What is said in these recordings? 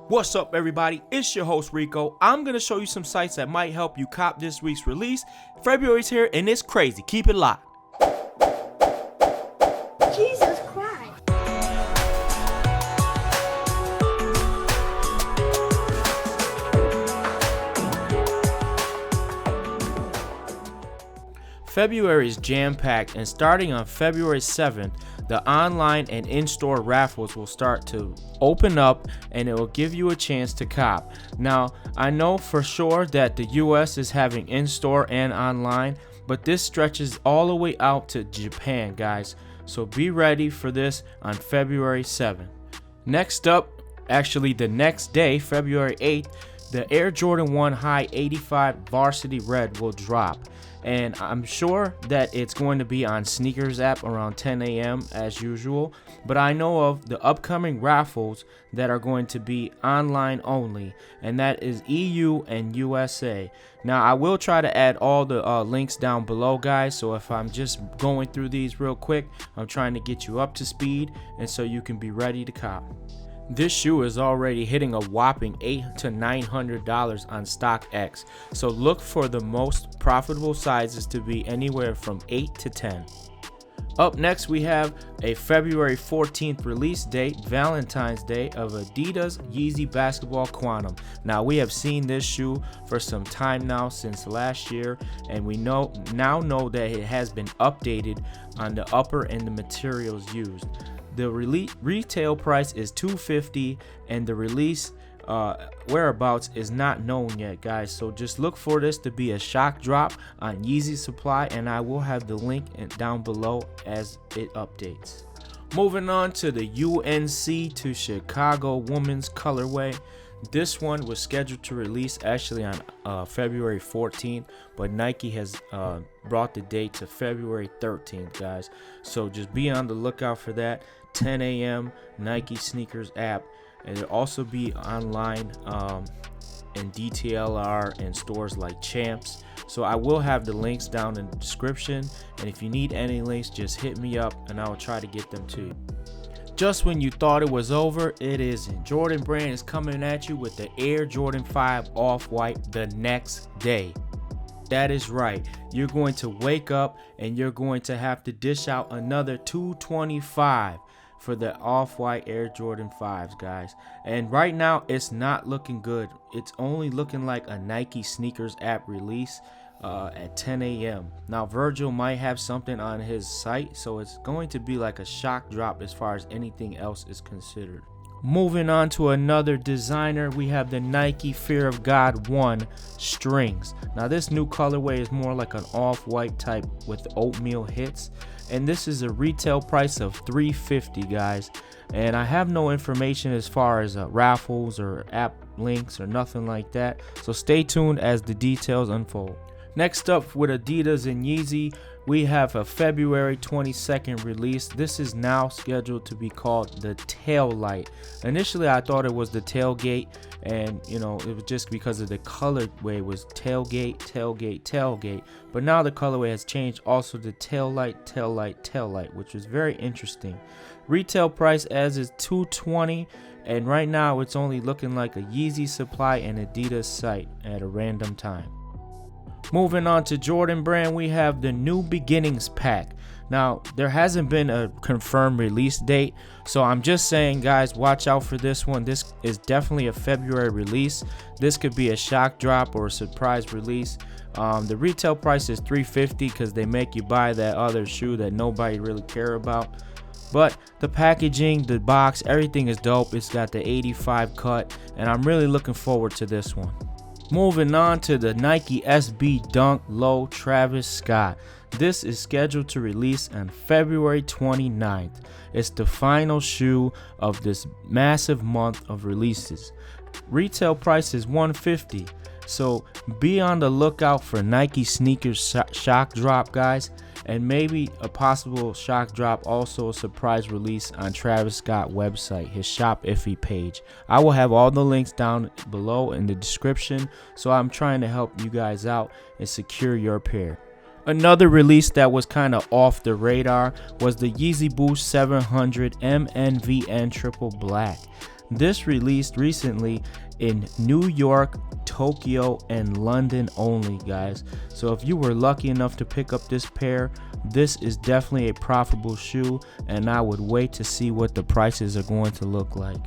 What's up, everybody? It's your host Rico. I'm gonna show you some sites that might help you cop this week's release. February's here and it's crazy. Keep it locked. Jesus Christ. February is jam-packed, and starting on February 7th, the online and in-store raffles will start to open up, and it will give you a chance to cop. Now, I know for sure that the US is having in-store and online, but this stretches all the way out to Japan, guys. So be ready for this on February 7th. Next up, actually the next day, February 8th, the Air Jordan 1 High 85 Varsity Red will drop. And I'm sure that it's going to be on Sneakers app around 10 a.m. as usual. But I know of the upcoming raffles that are going to be online only, and that is EU and USA. Now, I will try to add all the links down below, guys. So if I'm just going through these real quick, I'm trying to get you up to speed, and so you can be ready to cop. This shoe is already hitting a whopping $800 to $900 on StockX, so look for the most profitable sizes to be anywhere from 8 to 10. Up next, we have a February 14th release date, Valentine's Day, of adidas Yeezy Basketball Quantum. Now, we have seen this shoe for some time now, since last year, and we now know that it has been updated on the upper and the materials used. The retail price is $250, and the release whereabouts is not known yet, guys. So just look for this to be a shock drop on Yeezy Supply, and I will have the link down below as it updates. Moving on to the UNC to Chicago women's colorway. This one was scheduled to release actually on February 14th, but Nike has brought the date to February 13th, guys. So just be on the lookout for that. 10 a.m. Nike Sneakers app, and it'll also be online in DTLR and stores like Champs. So I will have the links down in the description, and if you need any links, just hit me up and I will try to get them to you. Just when you thought it was over, it isn't. Jordan Brand is coming at you with the Air Jordan 5 Off-White the next day. That is right. You're going to wake up and you're going to have to dish out another $225 for the Off-White Air Jordan 5s, guys. And right now, it's not looking good. It's only looking like a Nike Sneakers app release at 10 a.m. Now, Virgil might have something on his site, so it's going to be like a shock drop as far as anything else is considered. Moving on to another designer, we have the Nike Fear of God 1 strings. Now, this new colorway is more like an off-white type with oatmeal hits, and this is a retail price of $350, guys. And I have no information as far as raffles or app links or nothing like that, so stay tuned as the details unfold. Next up, with Adidas and Yeezy, we have a February 22nd release. This is now scheduled to be called the Tail Light. Initially, I thought it was the Tailgate, and it was just because of the colorway was Tailgate, Tailgate, Tailgate. But now the colorway has changed also to Tail Light, Tail Light, Tail Light, which is very interesting. Retail price as is $220, and right now it's only looking like a Yeezy Supply and Adidas site at a random time. Moving on to Jordan Brand, we have the New Beginnings pack. Now, there hasn't been a confirmed release date, so I'm just saying, guys, watch out for this one. This is definitely a February release. This could be a shock drop or a surprise release. The retail price is $350 because they make you buy that other shoe that nobody really care about. But the packaging, the box, everything is dope. It's got the 85 cut, and I'm really looking forward to this one. Moving on to the Nike SB Dunk Low Travis Scott. This is scheduled to release on February 29th. It's the final shoe of this massive month of releases. Retail price is $150. So be on the lookout for Nike sneakers shock drop, guys, and maybe a possible shock drop, also a surprise release on Travis Scott website, his Shop Iffy page. I will have all the links down below in the description, so I'm trying to help you guys out and secure your pair. Another release that was kind of off the radar was the Yeezy Boost 700 MNVN Triple Black. This released recently in New York, Tokyo, and London only, guys. So if you were lucky enough to pick up this pair, this is definitely a profitable shoe, and I would wait to see what the prices are going to look like.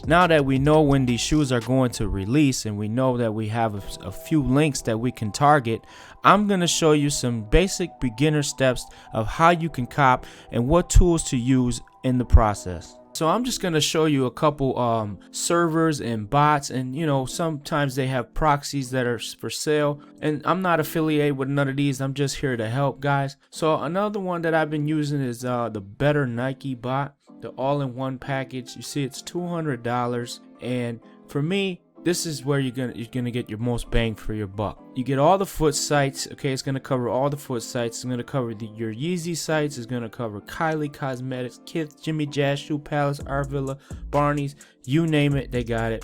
Now that we know when these shoes are going to release, and we know that we have a few links that we can target, I'm going to show you some basic beginner steps of how you can cop and what tools to use in the process. So I'm just going to show you a couple servers and bots, and sometimes they have proxies that are for sale, and I'm not affiliated with none of these. I'm just here to help, guys. So another one that I've been using is the Better Nike bot, the all-in-one package. You see, it's $200, and for me, this is where you're gonna get your most bang for your buck. You get all the foot sites. Okay, it's gonna cover all the foot sites. It's gonna cover your Yeezy sites. It's gonna cover Kylie Cosmetics, Kith, Jimmy Jazz, Shoe Palace, Art Villa, Barney's, you name it, they got it.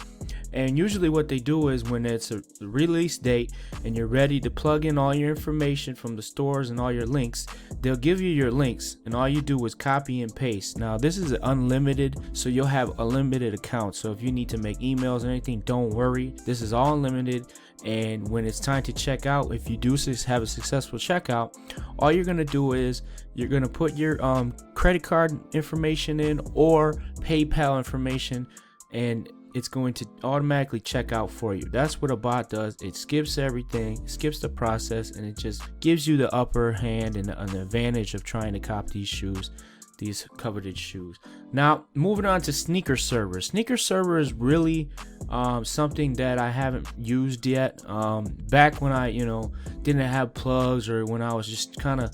And usually what they do is when it's a release date and you're ready to plug in all your information from the stores and all your links, they'll give you your links, and all you do is copy and paste. Now this is unlimited, so you'll have a limited account. So if you need to make emails or anything, don't worry. This is all unlimited. And when it's time to check out, if you do have a successful checkout, all you're gonna do is you're gonna put your credit card information in or PayPal information, and it's going to automatically check out for you. That's what a bot does. It skips everything, skips the process, and it just gives you the upper hand and an advantage of trying to cop these shoes, these coveted shoes. Now moving on to sneaker server. Sneaker server is really something that I haven't used yet. Back when I didn't have plugs, or when I was just kind of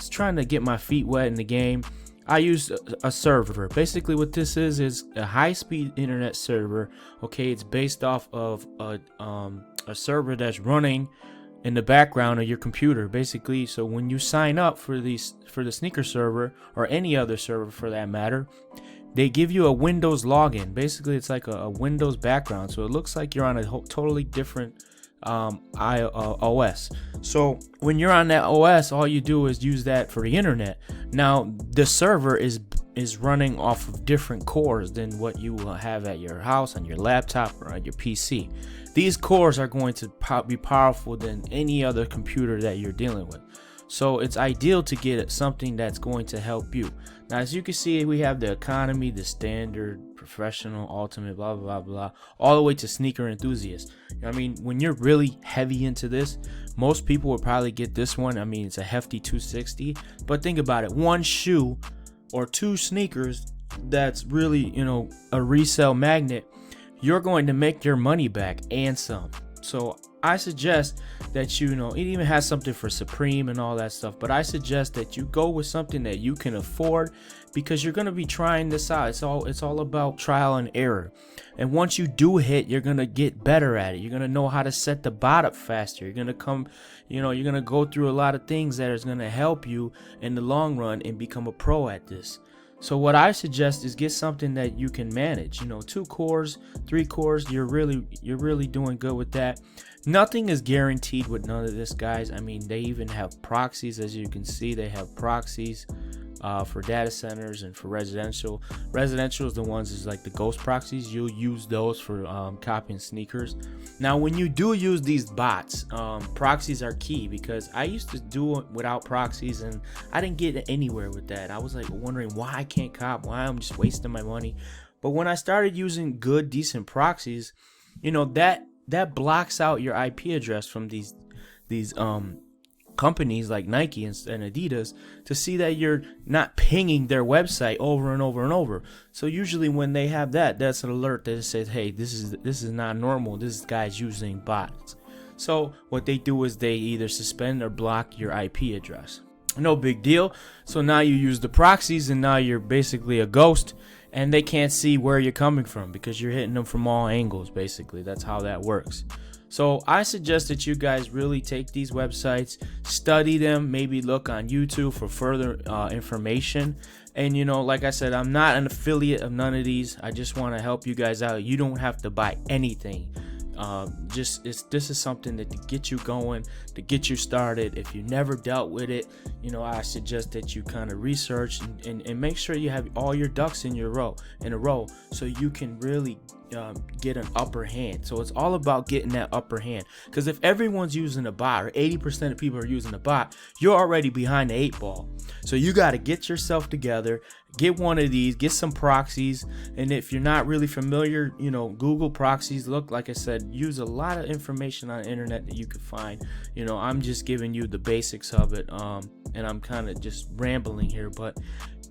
trying to get my feet wet in the game, I used a server. Basically what this is a high-speed internet server. Okay, it's based off of a server that's running in the background of your computer, basically. So when you sign up for the sneaker server, or any other server for that matter, they give you a Windows login. Basically it's like a Windows background, so it looks like you're on a totally different OS. So when you're on that OS, all you do is use that for the internet. Now the server is running off of different cores than what you will have at your house, on your laptop, or on your PC. These cores are going to be powerful than any other computer that you're dealing with. So it's ideal to get something that's going to help you. Now, as you can see, we have the economy, the standard, professional, ultimate, blah, blah, blah, all the way to sneaker enthusiast. I mean, when you're really heavy into this, most people will probably get this one. I mean, it's a hefty $260, but think about it. One shoe or two sneakers that's really, a resale magnet, you're going to make your money back and some. So I suggest that it even has something for Supreme and all that stuff, but I suggest that you go with something that you can afford, because you're going to be trying this out. It's all about trial and error. And once you do hit, you're going to get better at it. You're going to know how to set the bot up faster. You're going to you're going to go through a lot of things that is going to help you in the long run and become a pro at this. So what I suggest is get something that you can manage. 2 cores, 3 cores, you're really doing good with that. Nothing is guaranteed with none of this, guys. I mean, they even have proxies. As you can see, they have proxies for data centers and for residential. Residential is the ones is like the ghost proxies. You'll use those for copying sneakers. Now, when you do use these bots, proxies are key, because I used to do it without proxies and I didn't get anywhere with that. I was like wondering why I can't cop, why I'm just wasting my money. But when I started using good, decent proxies, that blocks out your IP address from these companies like Nike and Adidas, to see that you're not pinging their website over and over and over. So usually when they have that's an alert that says, hey, this is not normal, this guy's using bots. So what they do is they either suspend or block your IP address. No big deal. So now you use the proxies, and now you're basically a ghost, and they can't see where you're coming from because you're hitting them from all angles. Basically, that's how that works. So I suggest that you guys really take these websites, study them, maybe look on YouTube for further information. And like I said, I'm not an affiliate of none of these. I just want to help you guys out. You don't have to buy anything. This is something that to get you going, to get you started. If you never dealt with it, you know, I suggest that you kind of research and make sure you have all your ducks in a row so you can really get an upper hand. So it's all about getting that upper hand, because if everyone's using a bot, or 80% of people are using a bot, you're already behind the 8 ball. So you got to get yourself together, get one of these, get some proxies. And if you're not really familiar, you know, Google proxies. Look, like I said, use a lot of information on the internet that you can find. You know, I'm just giving you the basics of it, and I'm kind of just rambling here, but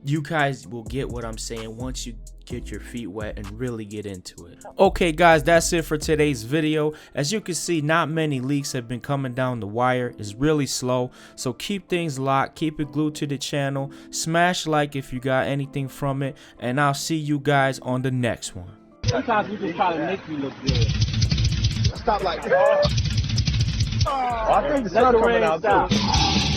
you guys will get what I'm saying once you get your feet wet and really get into it. Okay guys, that's it for today's video. As you can see, not many leaks have been coming down the wire. It's really slow, so keep things locked, keep it glued to the channel, smash like if you got anything from it, and I'll see you guys on the next one. Sometimes we just try to make you look good. Stop like. Oh, I think the sun coming out too.